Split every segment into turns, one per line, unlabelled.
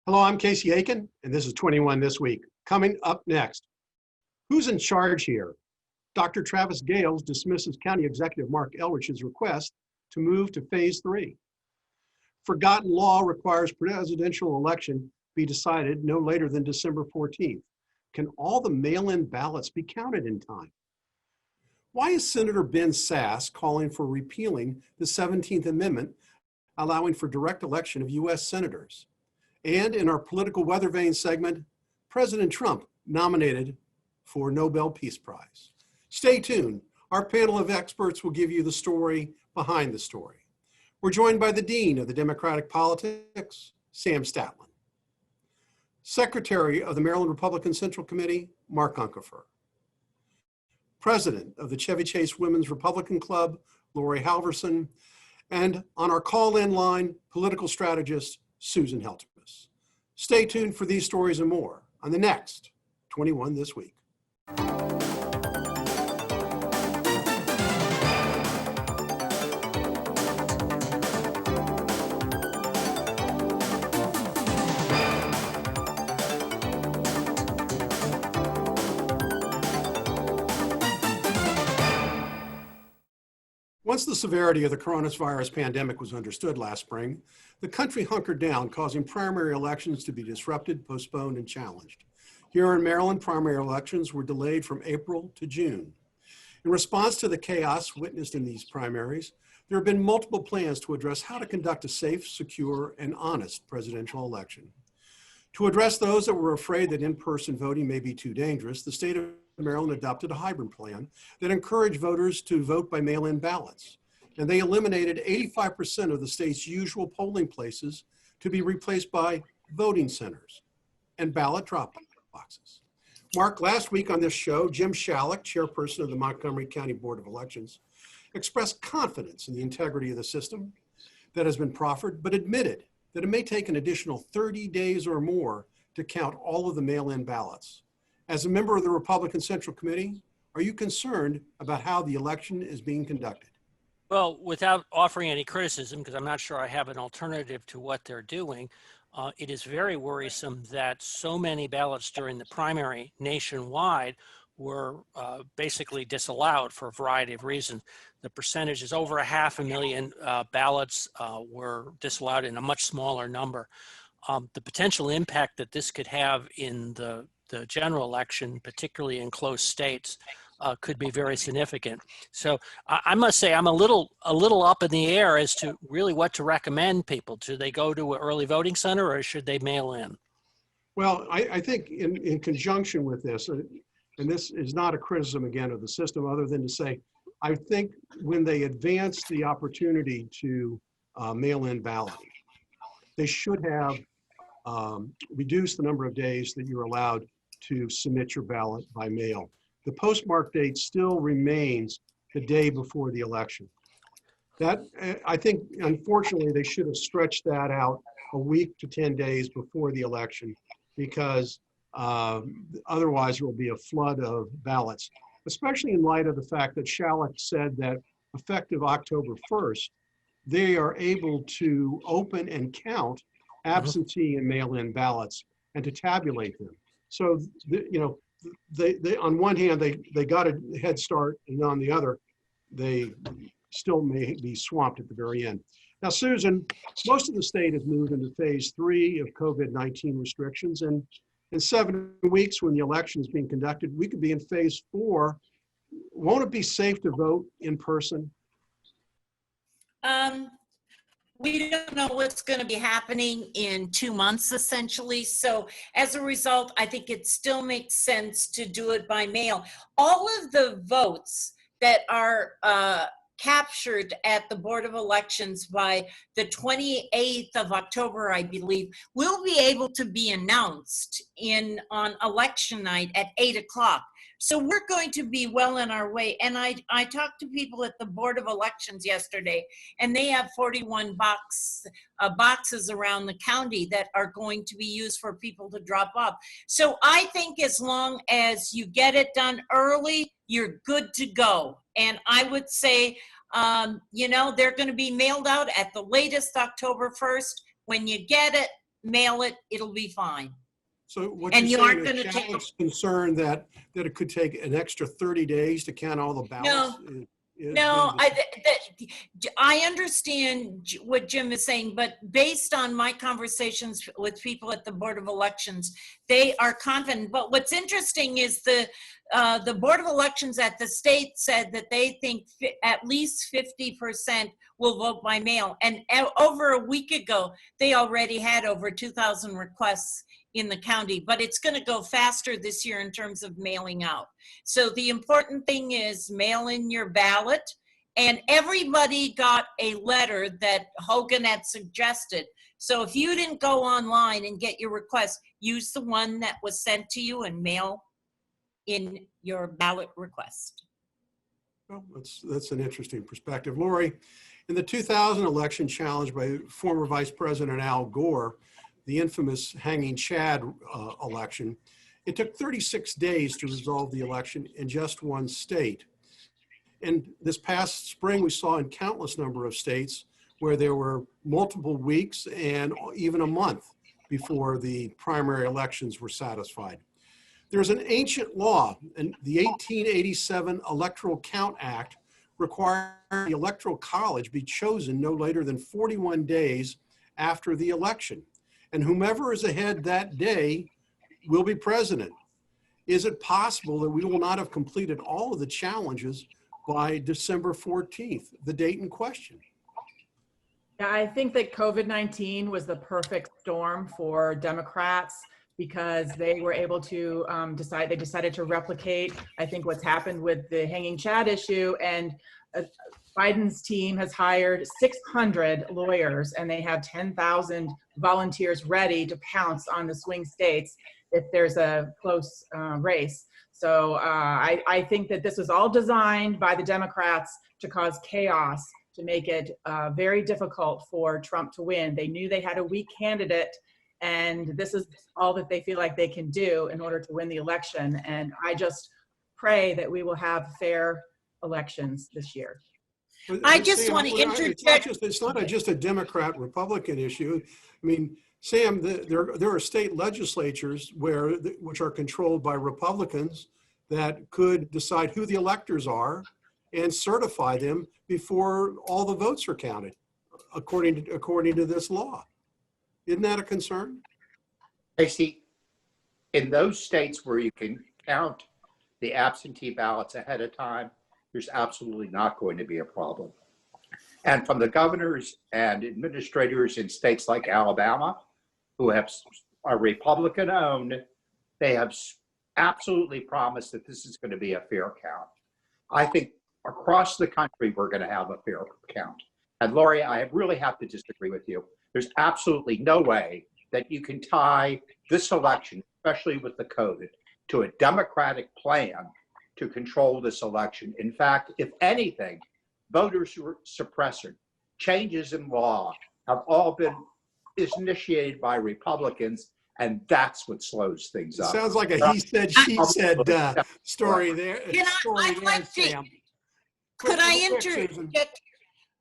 Hello, I'm Casey Aiken, and this is 21 This Week. Coming up next, who's in charge here? Dr. Travis Gayles dismisses County Executive Mark Elrich's request to move to Phase 3. Forgotten law requires presidential election be decided no later than December 14th. Can all the mail-in ballots be counted in time? Why is Senator Ben Sasse calling for repealing the 17th Amendment, allowing for direct election of U.S. senators? And in our political weather vane segment, President Trump nominated for Nobel Peace Prize. Stay tuned. Our panel of experts will give you the story behind the story. We're joined by the Dean of the Democratic Politics, Sam Statland. Secretary of the Maryland Republican Central Committee, Mark Uncapher. President of the Chevy Chase Women's Republican Club, Laurie Halverson. And on our call-in line, political strategist, Susan Heltemes. Stay tuned for these stories and more on the next 21 This Week. Once the severity of the coronavirus pandemic was understood last spring, the country hunkered down, causing primary elections to be disrupted, postponed, and challenged. Here in Maryland, primary elections were delayed from April to June. In response to the chaos witnessed in these primaries, there have been multiple plans to address how to conduct a safe, secure, and honest presidential election. To address those that were afraid that in-person voting may be too dangerous, the state of Maryland adopted a hybrid plan that encouraged voters to vote by mail-in ballots. And they eliminated 85% of the state's usual polling places to be replaced by voting centers and ballot drop boxes. Mark, last week on this show, Jim Shalek, chairperson of the Montgomery County Board of Elections, expressed confidence in the integrity of the system that has been proffered, but admitted that it may take an additional 30 days or more to count all of the mail-in ballots. As a member of the Republican Central Committee, are you concerned about how the election is being conducted?
Well, without offering any criticism, because I'm not sure I have an alternative to what they're doing, it is very worrisome that so many ballots during the primary nationwide were basically disallowed for a variety of reasons. The percentage is over 500,000 ballots were disallowed in a much smaller number. The potential impact that this could have in the general election, particularly in close states, could be very significant. So I must say I'm a little up in the air as to really what to recommend people. Should they go to an early voting center or should they mail in?
Well, I think in conjunction with this, and this is not a criticism again of the system other than to say, I think when they advance the opportunity to mail in balloting, they should have reduced the number of days that you're allowed to submit your ballot by mail. The postmark date still remains the day before the election. That, I think, unfortunately, they should have stretched that out a week to 10 days before the election, because otherwise there will be a flood of ballots, especially in light of the fact that Shalek said that effective October 1st, they are able to open and count absentee and mail-in ballots and to tabulate them. So, they on one hand, they got a head start, and on the other, they still may be swamped at the very end. Now, Susan, most of the state has moved into Phase 3 of COVID-19 restrictions, and in 7 weeks when the election is being conducted, we could be in Phase 4. Won't it be safe to vote in person?
We don't know what's going to be happening in 2 months, essentially. So as a result, I think it still makes sense to do it by mail. All of the votes that are captured at the Board of Elections by the 28th of October, I believe, will be able to be announced on election night at 8 o'clock. So we're going to be well on our way. And I talked to people at the Board of Elections yesterday, and they have 41 boxes around the county that are going to be used for people to drop off. So I think as long as you get it done early, you're good to go. And I would say, they're going to be mailed out at the latest October 1st. When you get it, mail it, it'll be fine.
So what
And
you're
you
saying
aren't
is
gonna take-
Shadow's concerned that it could take an extra 30 days to count all the ballots?
No, I understand what Jim is saying, but based on my conversations with people at the Board of Elections, they are confident. But what's interesting is the Board of Elections at the state said that they think at least 50% will vote by mail. And over a week ago, they already had over 2,000 requests in the county, but it's going to go faster this year in terms of mailing out. So the important thing is mail in your ballot, and everybody got a letter that Hogan had suggested. So if you didn't go online and get your request, use the one that was sent to you and mail in your ballot request.
Well, that's an interesting perspective. Laurie, in the 2000 election challenged by former Vice President Al Gore, the infamous hanging Chad election, it took 36 days to resolve the election in just one state. And this past spring, we saw in countless number of states where there were multiple weeks and even a month before the primary elections were satisfied. There's an ancient law, and the 1887 Electoral Count Act required the Electoral College be chosen no later than 41 days after the election. And whomever is ahead that day will be president. Is it possible that we will not have completed all of the challenges by December 14th, the date in question?
Yeah, I think that COVID-19 was the perfect storm for Democrats because they were able to they decided to replicate, I think, what's happened with the hanging Chad issue. And Biden's team has hired 600 lawyers, and they have 10,000 volunteers ready to pounce on the swing states if there's a close race. So I think that this was all designed by the Democrats to cause chaos, to make it very difficult for Trump to win. They knew they had a weak candidate, and this is all that they feel like they can do in order to win the election. And I just pray that we will have fair elections this year.
I just want to interject.
It's not just a Democrat-Republican issue. I mean, Sam, there are state legislatures which are controlled by Republicans that could decide who the electors are and certify them before all the votes are counted, according to this law. Isn't that a concern?
Tracy, in those states where you can count the absentee ballots ahead of time, there's absolutely not going to be a problem. And from the governors and administrators in states like Alabama, who are Republican owned, they have absolutely promised that this is going to be a fair count. I think across the country, we're going to have a fair count. And Laurie, I really have to disagree with you. There's absolutely no way that you can tie this election, especially with the COVID, to a Democratic plan to control this election. In fact, if anything, voter suppression, changes in law have all been initiated by Republicans, and that's what slows things up.
Sounds like a he said, she said story there.
Could I interject?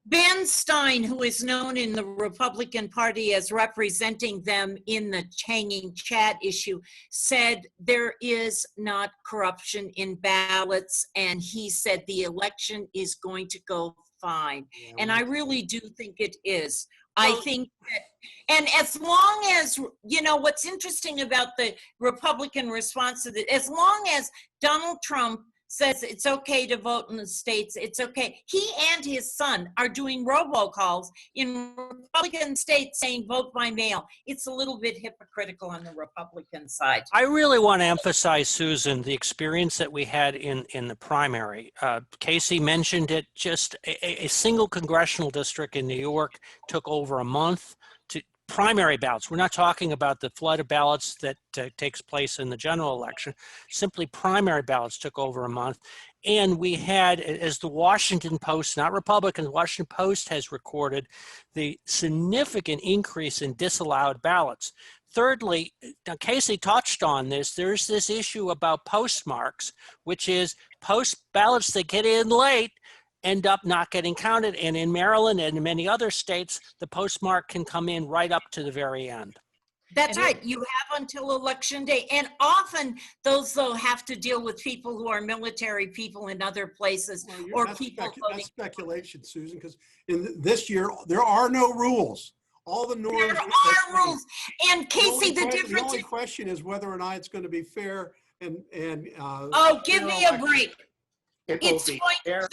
Ben Stein, who is known in the Republican Party as representing them in the hanging Chad issue, said there is not corruption in ballots, and he said the election is going to go fine. And I really do think it is. I think that, and as long as, you know, what's interesting about the Republican response to it, as long as Donald Trump says it's okay to vote in the states, it's okay. He and his son are doing robocalls in Republican states saying vote by mail. It's a little bit hypocritical on the Republican side.
I really want to emphasize, Susan, the experience that we had in the primary. Casey mentioned it, just a single congressional district in New York took over a month to primary ballots. We're not talking about the flood of ballots that takes place in the general election. Simply primary ballots took over a month. And we had, as the Washington Post, not Republicans, Washington Post has recorded the significant increase in disallowed ballots. Thirdly, now Casey touched on this, there's this issue about postmarks, which is ballots that get in late end up not getting counted. And in Maryland and in many other states, the postmark can come in right up to the very end.
That's
And
right. You have until election day. And often those, though, have to deal with people who are military people in other places
Well,
or
that's
people voting.
that's speculation, Susan, because in this year, there are no rules. All the norms.
There are rules. And Casey, the
The
difference
only
is,
question is whether or not it's going to be fair and.
oh, give
fair
me a
election.
break.
It will
It's
be
point
fair.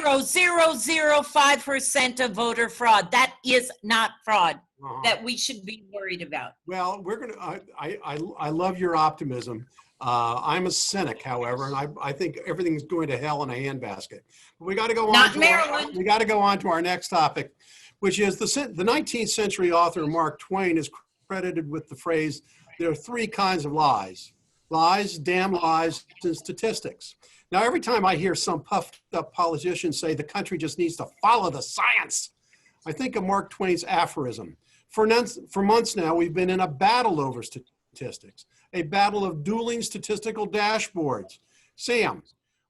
0.00005% of voter fraud. That is not fraud that we should be worried about.
Well, we're going to, I love your optimism. I'm a cynic, however, and I think everything's going to hell in a handbasket. We got to go
Not
on.
Maryland.
We got to go on to our next topic, which is the 19th century author Mark Twain is credited with the phrase, there are three kinds of lies: lies, damn lies, and statistics. Now, every time I hear some puffed up politician say the country just needs to follow the science, I think of Mark Twain's aphorism. For months now, we've been in a battle over statistics, a battle of dueling statistical dashboards. Sam,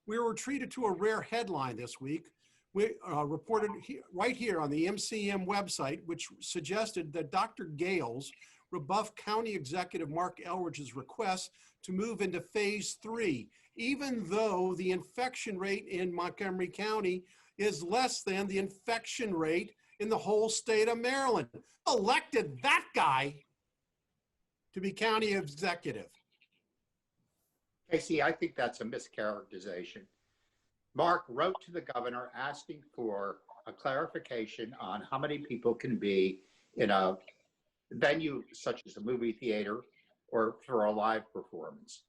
we were treated to a rare headline this week. We reported right here on the MCM website, which suggested that Dr. Gayles rebuffed County Executive Mark Elrich's request to move into phase 3, even though the infection rate in Montgomery County is less than the infection rate in the whole state of Maryland. Elected that guy to be county executive.
Casey, I think that's a mischaracterization. Mark wrote to the governor asking for a clarification on how many people can be in a venue such as a movie theater or for a live performance.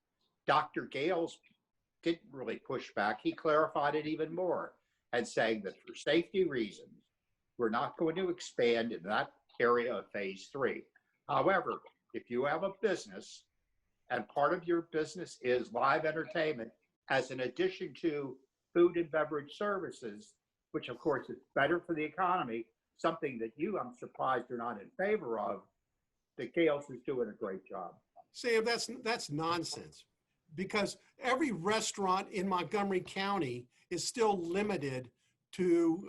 Dr. Gayles didn't really push back. He clarified it even more and saying that for safety reasons, we're not going to expand in that area of phase 3. However, if you have a business and part of your business is live entertainment as an addition to food and beverage services, which of course is better for the economy, something that I'm surprised you're not in favor of, that Gayles is doing a great job.
Sam, that's nonsense, because every restaurant in Montgomery County is still limited to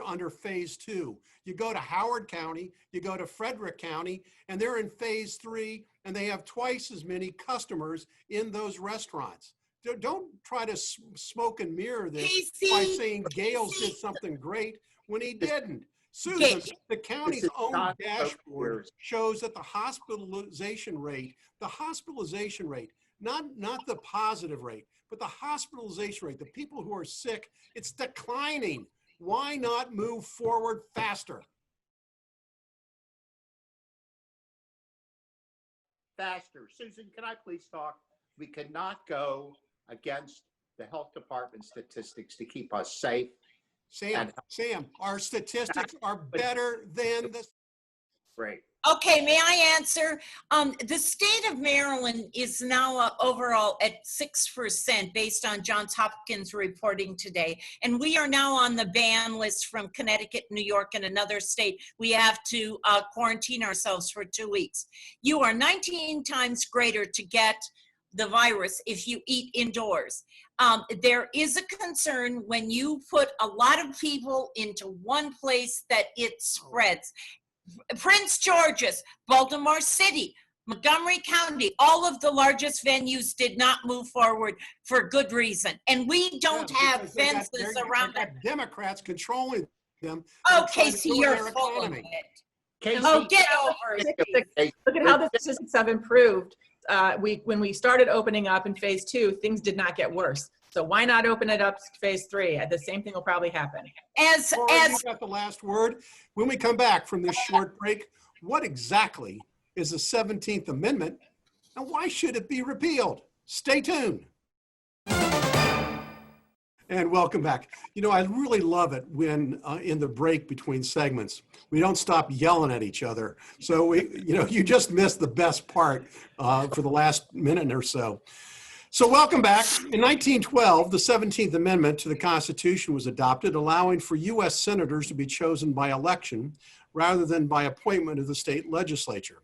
under phase 2. You go to Howard County, you go to Frederick County, and they're in phase 3, and they have twice as many customers in those restaurants. Don't try to smoke and mirror this by saying Gayles did something great when he didn't. Susan, the county's own dashboard shows that the hospitalization rate, not the positive rate, but the hospitalization rate, the people who are sick, it's declining. Why not move forward faster?
Faster. Susan, can I please talk? We cannot go against the health department statistics to keep us safe.
Sam, our statistics are better than the.
Great.
Okay, may I answer? The state of Maryland is now overall at 6% based on Johns Hopkins reporting today. And we are now on the ban list from Connecticut, New York, and another state. We have to quarantine ourselves for 2 weeks. You are 19 times greater to get the virus if you eat indoors. There is a concern when you put a lot of people into one place that it spreads. Prince George's, Baltimore City, Montgomery County, all of the largest venues did not move forward for good reason. And we don't have fences around them.
Democrats controlling them.
Oh, Casey, you're full of it.
Casey,
Oh, get over it.
look at how the statistics have improved. When we started opening up in phase 2, things did not get worse. So why not open it up to phase 3? The same thing will probably happen.
You got the last word. When we come back from this short break, what exactly is the 17th Amendment and why should it be repealed? Stay tuned. And welcome back. You know, I really love it when in the break between segments, we don't stop yelling at each other. So you just missed the best part for the last minute or so. So welcome back. In 1912, the 17th Amendment to the Constitution was adopted, allowing for U.S. senators to be chosen by election rather than by appointment of the state legislature.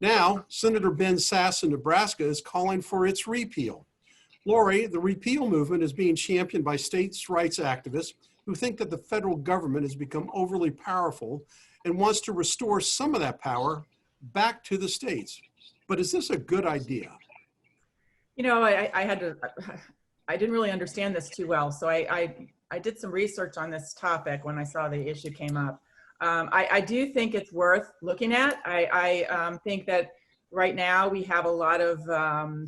Now, Senator Ben Sasse in Nebraska is calling for its repeal. Laurie, the repeal movement is being championed by states' rights activists who think that the federal government has become overly powerful and wants to restore some of that power back to the states. But is this a good idea?
You know, I didn't really understand this too well. So I did some research on this topic when I saw the issue came up. I do think it's worth looking at. I think that right now we have a lot of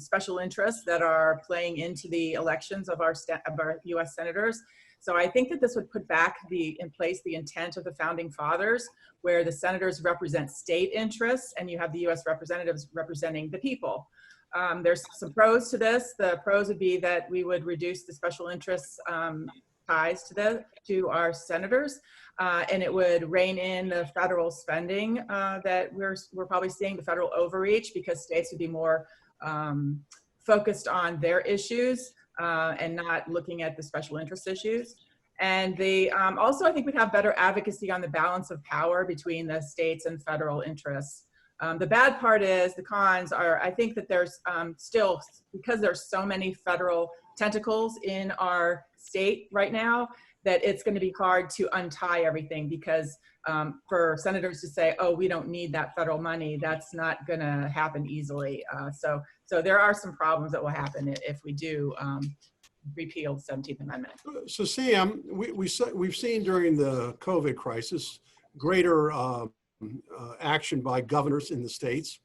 special interests that are playing into the elections of our U.S. senators. So I think that this would put back in place the intent of the founding fathers, where the senators represent state interests and you have the U.S. representatives representing the people. There's some pros to this. The pros would be that we would reduce the special interests ties to our senators, and it would rein in the federal spending that we're probably seeing, the federal overreach, because states would be more focused on their issues and not looking at the special interest issues. And also, I think we'd have better advocacy on the balance of power between the states and federal interests. The bad part is, the cons are, I think that there's still, because there's so many federal tentacles in our state right now, that it's going to be hard to untie everything, because for senators to say, oh, we don't need that federal money, that's not going to happen easily. So there are some problems that will happen if we do repeal the 17th Amendment.
So Sam, we've seen during the COVID crisis greater action by governors in the states,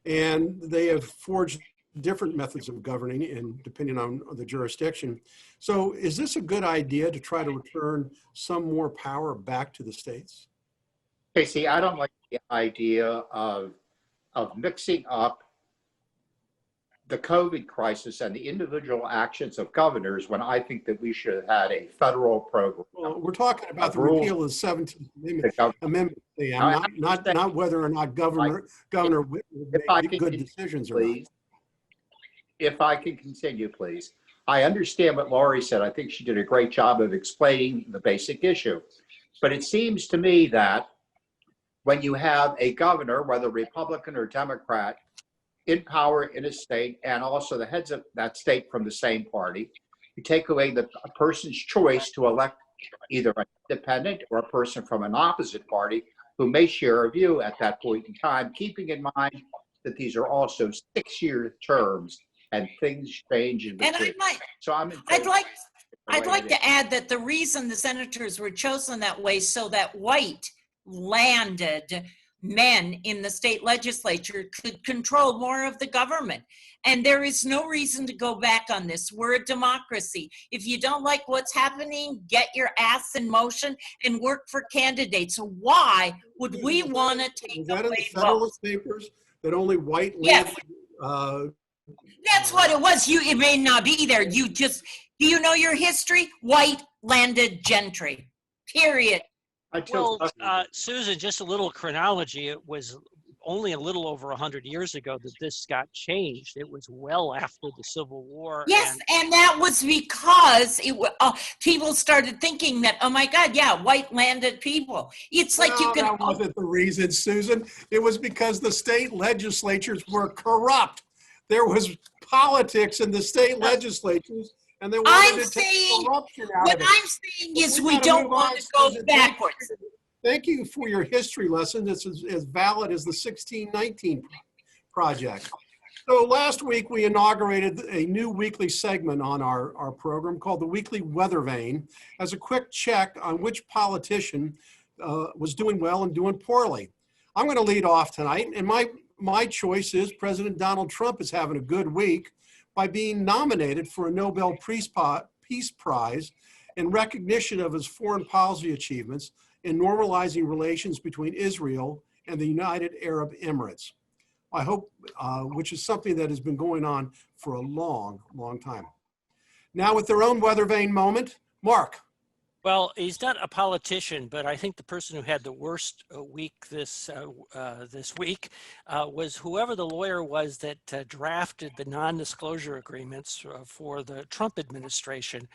and they have forged different methods of governing and depending on the jurisdiction. So is this a good idea to try to return some more power back to the states?
Casey, I don't like the idea of mixing up the COVID crisis and the individual actions of governors when I think that we should have had a federal program.
Well, we're talking about the repeal of the 17th Amendment, not whether or not governor will make good decisions or not.
If I can continue, please. I understand what Laurie said. I think she did a great job of explaining the basic issue. But it seems to me that when you have a governor, whether Republican or Democrat, in power in a state, and also the heads of that state from the same party, you take away a person's choice to elect either an independent or a person from an opposite party who may share a view at that point in time, keeping in mind that these are also 6-year terms and things change in between.
And I'd like to add that the reason the senators were chosen that way, so that white landed men in the state legislature could control more of the government. And there is no reason to go back on this. We're a democracy. If you don't like what's happening, get your ass in motion and work for candidates. Why would we want to take away votes?
Was that in the Federalist Papers that only white
Yes. That's what it was. It may not be there. Do you know your history? White landed gentry, period.
Well, Susan, just a little chronology. It was only a little over 100 years ago that this got changed. It was well after the Civil War.
Yes, and that was because people started thinking that, oh my God, yeah, white landed people. It's like you can.
That wasn't the reason, Susan. It was because the state legislatures were corrupt. There was politics in the state legislatures, and they wanted to take corruption out of it.
What I'm saying is we don't want to go backwards.
Thank you for your history lesson. This is as valid as the 1619 project. So last week we inaugurated a new weekly segment on our program called the Weekly Weather Vane as a quick check on which politician was doing well and doing poorly. I'm going to lead off tonight, and my choice is President Donald Trump is having a good week by being nominated for a Nobel Peace Prize in recognition of his foreign policy achievements in normalizing relations between Israel and the United Arab Emirates. I hope, which is something that has been going on for a long, long time. Now with their own weather vane moment, Mark.
Well, he's not a politician, but I think the person who had the worst week this week was whoever the lawyer was that drafted the non-disclosure agreements for the Trump administration,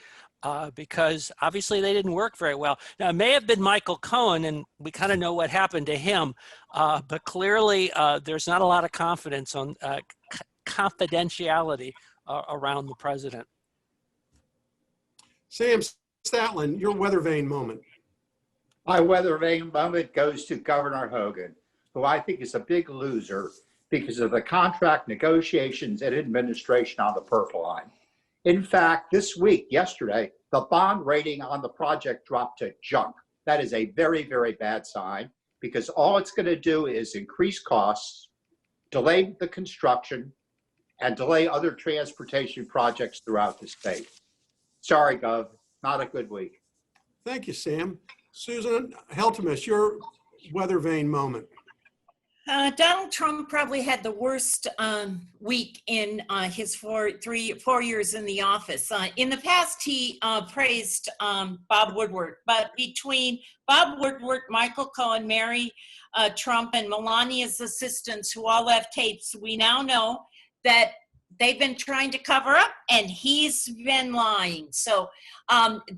because obviously they didn't work very well. Now, it may have been Michael Cohen, and we kind of know what happened to him, but clearly there's not a lot of confidence on confidentiality around the president.
Sam Statland, your weather vane moment.
My weather vane moment goes to Governor Hogan. who I think is a big loser because of the contract negotiations and administration on the Purple Line. In fact, this week, yesterday, the bond rating on the project dropped to junk. That is a very, very bad sign because all it's going to do is increase costs, delay the construction, and delay other transportation projects throughout the state. Sorry, Gov, not a good week.
Thank you, Sam. Susan Heltemes, your weather vane moment.
Donald Trump probably had the worst week in his 4 years in the office. In the past, he praised Bob Woodward, but between Bob Woodward, Michael Cohen, Mary Trump, and Melania's assistants, who all have tapes, we now know that they've been trying to cover up, and he's been lying. So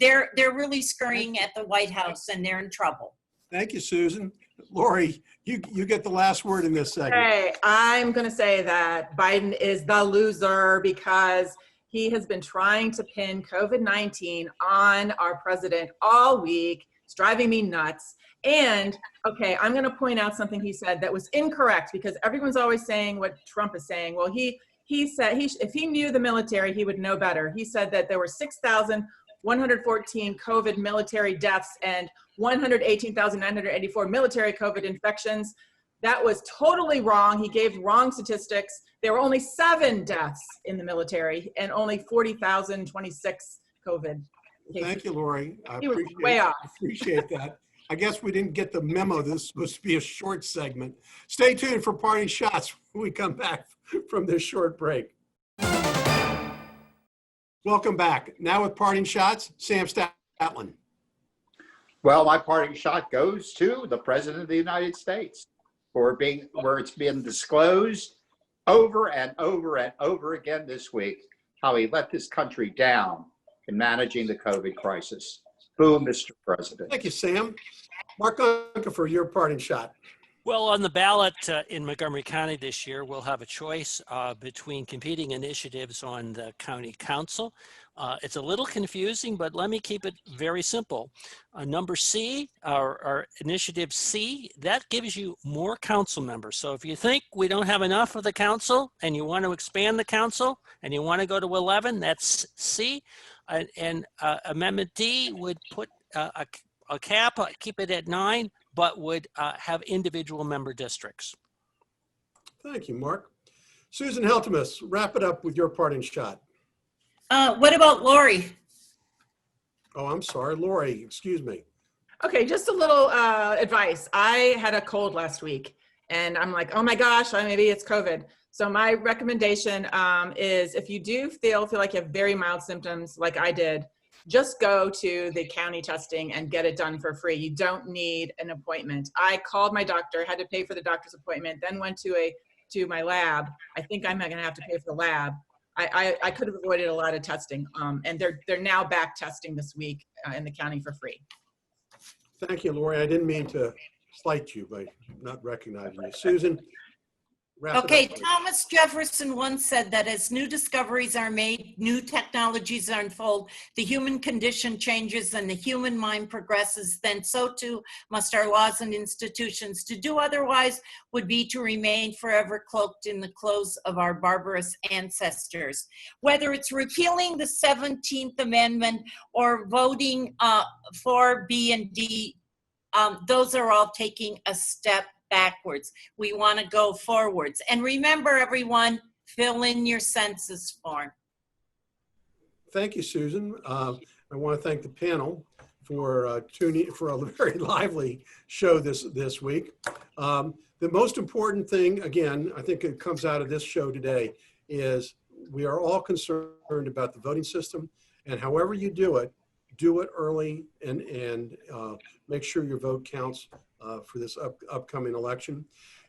they're really scurrying at the White House, and they're in trouble.
Thank you, Susan. Laurie, you get the last word in this segment.
Okay, I'm going to say that Biden is the loser because he has been trying to pin COVID-19 on our president all week. It's driving me nuts. And, okay, I'm going to point out something he said that was incorrect because everyone's always saying what Trump is saying. Well, he said if he knew the military, he would know better. He said that there were 6,114 COVID military deaths and 118,984 military COVID infections. That was totally wrong. He gave wrong statistics. There were only 7 deaths in the military and only 40,026 COVID cases.
Thank you, Laurie.
He was way off.
Appreciate that. I guess we didn't get the memo. This was supposed to be a short segment. Stay tuned for parting shots when we come back from this short break. Welcome back. Now with parting shots, Sam Statland.
Well, my parting shot goes to the President of the United States where it's been disclosed over and over and over again this week how he let this country down in managing the COVID crisis. Boom, Mr. President.
Thank you, Sam. Mark Uncapher, your parting shot.
Well, on the ballot in Montgomery County this year, we'll have a choice between competing initiatives on the county council. It's a little confusing, but let me keep it very simple. Number C, our initiative C, that gives you more council members. So if you think we don't have enough of the council and you want to expand the council and you want to go to 11, that's C. And Amendment D would put a cap, keep it at 9, but would have individual member districts.
Thank you, Mark. Susan Heltemes, wrap it up with your parting shot.
What about Laurie?
Oh, I'm sorry, Laurie, excuse me.
Okay, just a little advice. I had a cold last week and I'm like, oh my gosh, maybe it's COVID. So my recommendation is if you do feel like you have very mild symptoms like I did, just go to the county testing and get it done for free. You don't need an appointment. I called my doctor, had to pay for the doctor's appointment, then went to my lab. I think I'm not gonna have to pay for the lab. I could have avoided a lot of testing, and they're now back testing this week in the county for free.
Thank you, Laurie. I didn't mean to slight you by not recognizing you. Susan, wrap
Okay,
it up.
Thomas Jefferson once said that as new discoveries are made, new technologies unfold, the human condition changes and the human mind progresses, then so too must our laws and institutions. To do otherwise would be to remain forever cloaked in the clothes of our barbarous ancestors. Whether it's repealing the 17th Amendment or voting for B and D, those are all taking a step backwards. We want to go forwards. And remember, everyone, fill in your census form.
Thank you, Susan. I want to thank the panel for tuning for a very lively show this week. The most important thing, again, I think it comes out of this show today, is we are all concerned about the voting system, and however you do it early and make sure your vote counts for this upcoming election.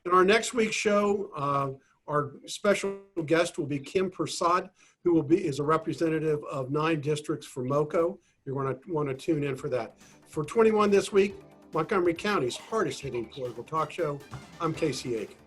In our next week's show, our special guest will be Kim Persad, who is a representative of 9 districts for MoCo. You're going to want to tune in for that. For 21 this week, Montgomery County's hardest hitting political talk show, I'm Casey Aiken.